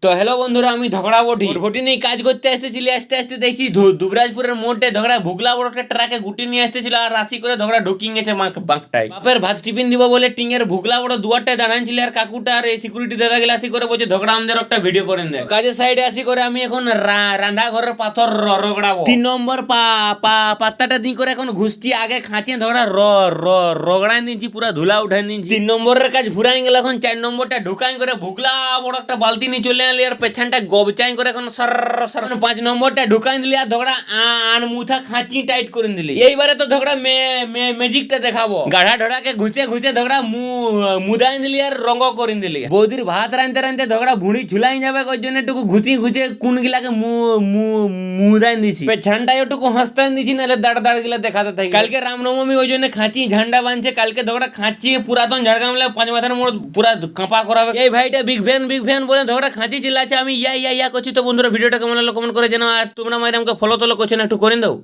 তো হ্যালো বন্ধুরা, আমি ধগড়া বটি নিয়ে কাজ করতে আসতেছিলি। আস্তে আস্তে দেখছি দুবরাজপুরের মোড়ে ধগড়া ভুগলা বড় একটা ট্রাকে গুটি নিয়ে আসতেছিল, আর রাশি করে ধগড়া ঢুকিয়ে গেছে বাঁকটায়। বাপের ভাত টিফিন দিব বলে টিঙের ভুগলা বড় দুয়ারটায় দাঁড়ানছিল, আর কাকুটা আর এই সিকিউরিটি দাদা গেলে আসি করে বলছে ধগড়া আমাদের একটা ভিডিও করেন দেয়। কাজের সাইডে আসি করে আমি এখন রান্না ঘরের পাথর রগড়াবো। 3 নম্বর পাত্তাটা দিয়ে করে এখন ঘুষছি। আগে খাঁচে ধগড়া রগড়াই দিচ্ছি, পুরা ধুলা উঠাই দিচ্ছি। 3 নম্বরের কাজ ফুরাই গেল। এখন 4 নম্বরটা ঢুকাই করে ভুগলা বড় একটা বালতি নিয়ে চলে আলি, আর পেছনটা গবচাই করে এখন সর 5 নম্বরটা ঢুকাই দিলি, আর ধগড়া মুথা খাঁচি টাইট করে দিলি। এইবারে তো ধগড়া ম্যাজিকটা দেখাবো। গাঢ়া ঢোড়াকে ঘুষে ঘুষে ধগড়া মুদাই দিলি, আর রঙ করে দিলি। বৌদির ভাত রাঁধতে রাঁধতে ধগড়া ভুঁড়ি ঝুলাই যাবে, ওই জন্য একটু ঘুষি ঘুষে কোন গিলাকে মুদাই দিছি। পেছনটাই একটু হাসতাই দিছি, নাহলে দাঁড় গিলা দেখাতে থাকি। কালকে রামনবমী, ওই জন্য খাঁচি ঝান্ডা বাঁধছে। কালকে ধগড়া খাঁচি পুরাতন ঝাড়গ্রাম 5 মাথার মোড় পুরা কাঁপা করাবে। এই ভাইটা বিগ ফ্যান বলে ধগড়া খাঁচি চিল্লাচ্ছে। আমি ইয়া করছি। তো বন্ধুরা, ভিডিওটা কেমন লাগলো কমেন্ট করে জানাও, আর তোমরা আমাকে ফলো করছো না, একটু করে দাও।